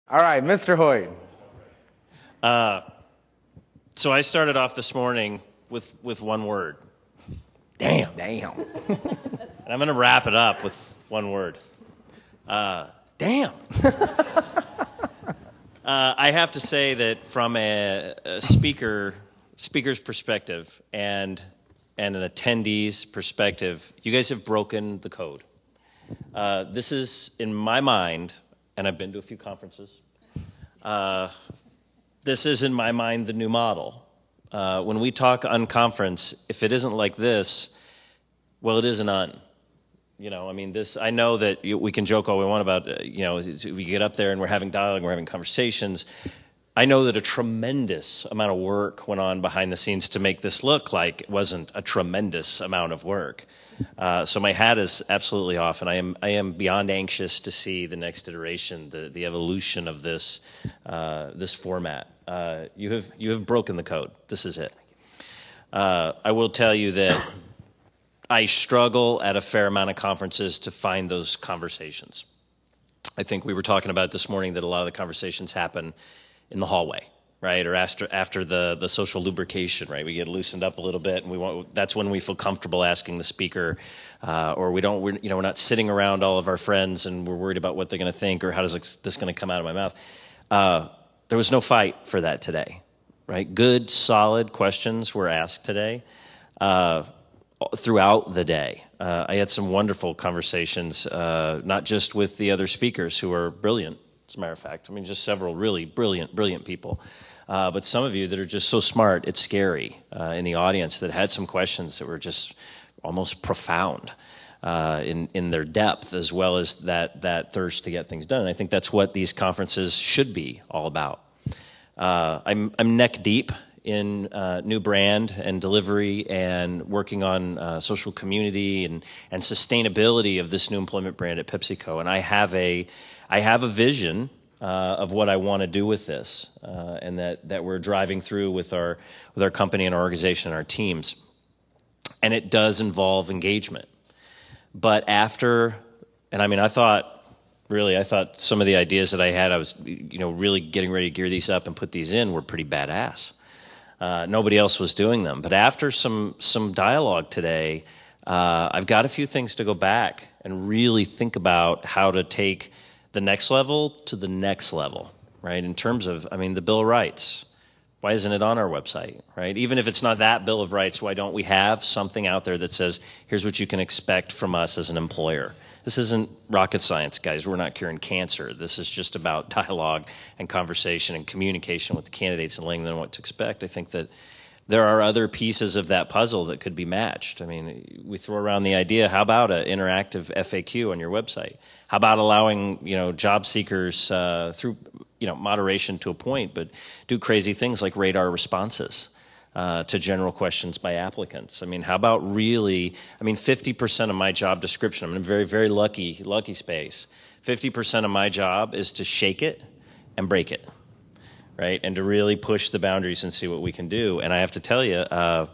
All right, Mr. Hoyt. So I started off this morning with one word. Damn. Damn. And I'm going to wrap it up with one word. Damn. I have to say that from a speaker's perspective and an attendee's perspective, you guys have broken the code. This is, in my mind, and I've been to a few conferences, this is, in my mind, the new model. When we talk unconference, if it isn't like this, well, it is an un. You know, I mean, this. I know that we can joke all we want about, we get up there and we're having dialogue, and we're having conversations. I know that a tremendous amount of work went on behind the scenes to make this look like it wasn't a tremendous amount of work. So my hat is absolutely off, and I am beyond anxious to see the next iteration, the evolution of this format. You have broken the code. This is it. I will tell you that I struggle at a fair amount of conferences to find those conversations. I think we were talking about this morning that a lot of the conversations happen in the hallway, right? Or after the social lubrication, right? We get loosened up a little bit, and that's when we feel comfortable asking the speaker, or we're not sitting around all of our friends and we're worried about what they're going to think or how is this going to come out of my mouth. There was no fight for that today, right? Good, solid questions were asked today. Throughout the day. I had some wonderful conversations, not just with the other speakers who are brilliant, as a matter of fact. I mean, just several really brilliant people. But some of you that are just so smart, it's scary in the audience that had some questions that were just almost profound in their depth, as well as that thirst to get things done. And I think that's what these conferences should be all about. I'm neck deep in new brand and delivery and working on social community and sustainability of this new employment brand at PepsiCo. And I have a vision of what I want to do with this, and that we're driving through with our company and our organization and our teams. And it does involve engagement. But I thought some of the ideas that I had, I was really getting ready to gear these up and put these in were pretty badass. Nobody else was doing them. But after some dialogue today, I've got a few things to go back and really think about how to take the next level to the next level, right? In terms of, the Bill of Rights. Why isn't it on our website, right? Even if it's not that Bill of Rights, why don't we have something out there that says, here's what you can expect from us as an employer? This isn't rocket science, guys. We're not curing cancer. This is just about dialogue and conversation and communication with the candidates and letting them know what to expect. I think that there are other pieces of that puzzle that could be matched. I mean, we throw around the idea, how about an interactive FAQ on your website? How about allowing, job seekers through, moderation to a point, but do crazy things like radar responses to general questions by applicants. I mean, how about 50% of my job description, I'm in a very, very lucky space. 50% of my job is to shake it and break it, right? And to really push the boundaries and see what we can do. And I have to tell you, I'll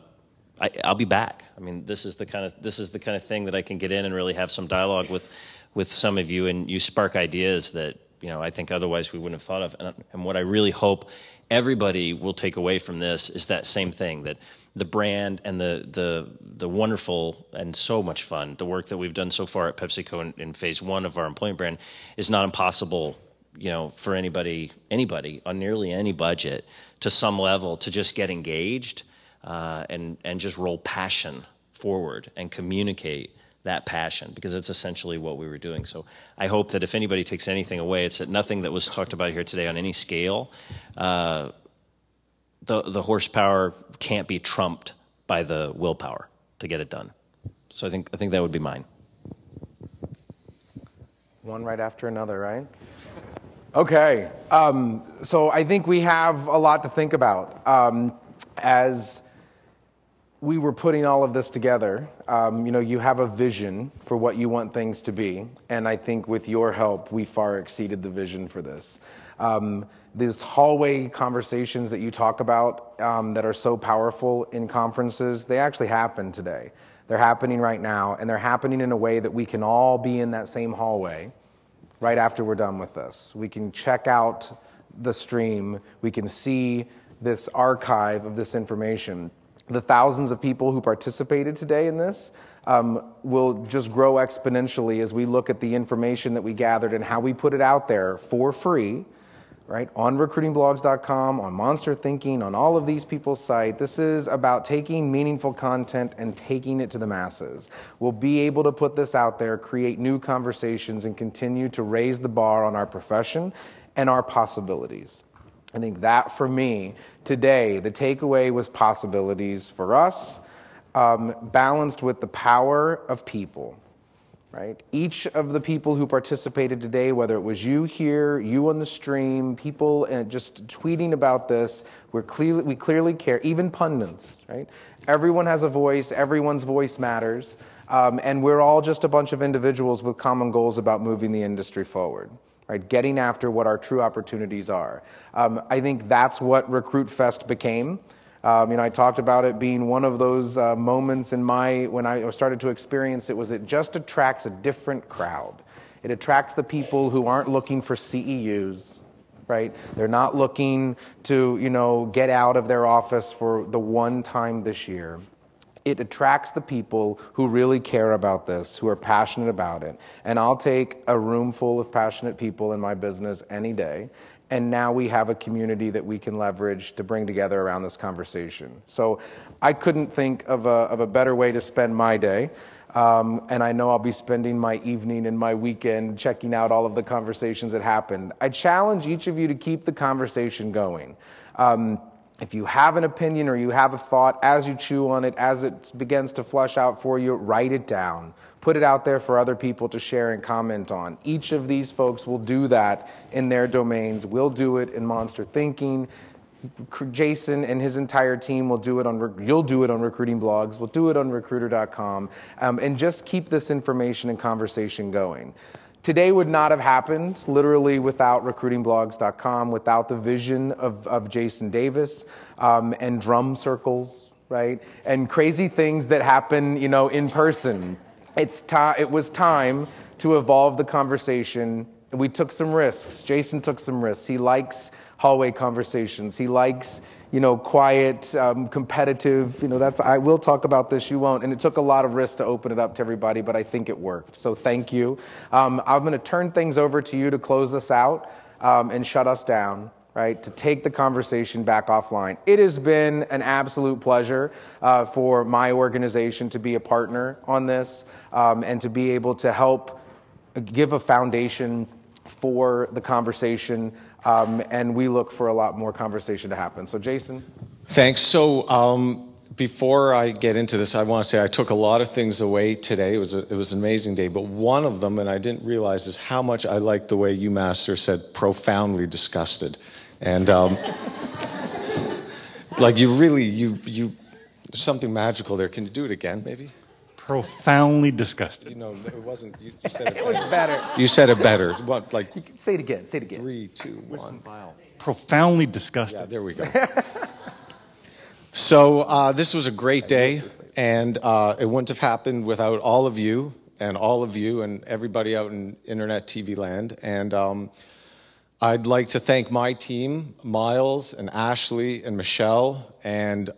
be back. I mean, this is the kind of thing that I can get in and really have some dialogue with some of you, and you spark ideas that, I think otherwise we wouldn't have thought of. And what I really hope everybody will take away from this is that same thing, that the brand and the wonderful and so much fun, the work that we've done so far at PepsiCo in phase one of our employment brand is not impossible, for anybody on nearly any budget to some level to just get engaged and just roll passion forward and communicate that passion, because it's essentially what we were doing. So I hope that if anybody takes anything away, it's that nothing that was talked about here today on any scale, the horsepower can't be trumped by the willpower to get it done. So I think that would be mine. One right after another, right? Okay. So I think we have a lot to think about. As we were putting all of this together, you have a vision for what you want things to be. And I think with your help, we far exceeded the vision for this. These hallway conversations that you talk about that are so powerful in conferences, they actually happen today. They're happening right now, and they're happening in a way that we can all be in that same hallway right after we're done with this. We can check out the stream. We can see this archive of this information. The thousands of people who participated today in this will just grow exponentially as we look at the information that we gathered and how we put it out there for free, right? On recruitingblogs.com, on Monster Thinking, on all of these people's site. This is about taking meaningful content and taking it to the masses. We'll be able to put this out there, create new conversations, and continue to raise the bar on our profession and our possibilities. I think that for me, today, the takeaway was possibilities for us, balanced with the power of people, right? Each of the people who participated today, whether it was you here, you on the stream, people just tweeting about this, we clearly care, even pundits, right? Everyone has a voice, everyone's voice matters, and we're all just a bunch of individuals with common goals about moving the industry forward. Right, getting after what our true opportunities are. I think that's what RecruitFest became. I talked about it being one of those moments when I started to experience it just attracts a different crowd. It attracts the people who aren't looking for CEUs, right? They're not looking to, get out of their office for the one time this year. It attracts the people who really care about this, who are passionate about it. And I'll take a room full of passionate people in my business any day. And now we have a community that we can leverage to bring together around this conversation. So I couldn't think of a better way to spend my day. And I know I'll be spending my evening and my weekend checking out all of the conversations that happened. I challenge each of you to keep the conversation going. If you have an opinion or you have a thought, as you chew on it, as it begins to flush out for you, write it down. Put it out there for other people to share and comment on. Each of these folks will do that in their domains. We'll do it in Monster Thinking. Jason and his entire team will do it you'll do it on Recruiting Blogs. We'll do it on recruiter.com. And just keep this information and conversation going. Today would not have happened literally without recruitingblogs.com, without the vision of Jason Davis and drum circles, right? And crazy things that happen, in person. It was time to evolve the conversation. We took some risks. Jason took some risks. He likes hallway conversations. He likes quiet, competitive, I will talk about this, you won't. And it took a lot of risk to open it up to everybody, but I think it worked. So thank you. I'm going to turn things over to you to close us out and shut us down, right? To take the conversation back offline. It has been an absolute pleasure for my organization to be a partner on this and to be able to help give a foundation for the conversation, and we look for a lot more conversation to happen. So, Jason? Thanks. So, before I get into this, I want to say I took a lot of things away today. It was an amazing day, but one of them, and I didn't realize, is how much I liked the way you, Master, said profoundly disgusted. And, there's something magical there. Can you do it again, maybe? Profoundly disgusted. It wasn't. You said it. It was better. You said it better. What, like? You can say it again. Say it again. 3, 2, 1. Profoundly disgusted. Yeah, there we go. So this was a great day, and it wouldn't have happened without all of you and everybody out in Internet TV land. And I'd like to thank my team, Miles and Ashley and Michelle and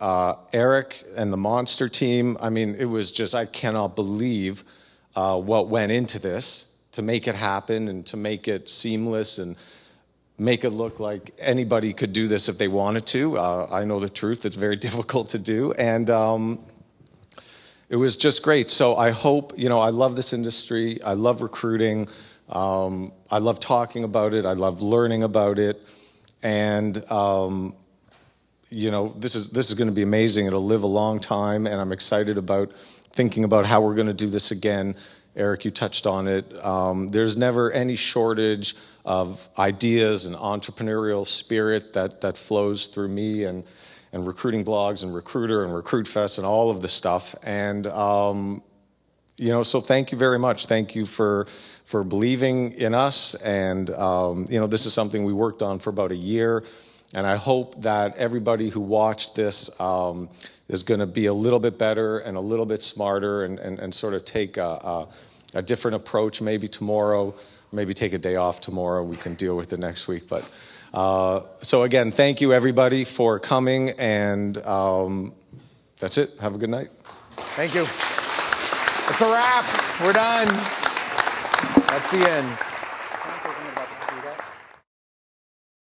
Eric and the Monster team. I mean, it was just, I cannot believe what went into this to make it happen and to make it seamless and make it look like anybody could do this if they wanted to. I know the truth, it's very difficult to do. And it was just great. So I hope, I love this industry. I love recruiting. I love talking about it. I love learning about it. And, this is going to be amazing. It'll live a long time. And I'm excited about thinking about how we're going to do this again. Eric, you touched on it. There's never any shortage of ideas and entrepreneurial spirit that flows through me and Recruiting Blogs and Recruiter and RecruitFest and all of the stuff. And, so thank you very much. Thank you for believing in us. And, this is something we worked on for about a year. And I hope that everybody who watched this is going to be a little bit better and a little bit smarter and sort of take a different approach maybe tomorrow maybe take a day off tomorrow. We can deal with it next week. But so again, thank you everybody for coming, and that's it. Have a good night. Thank you. It's a wrap. We're done. That's the end.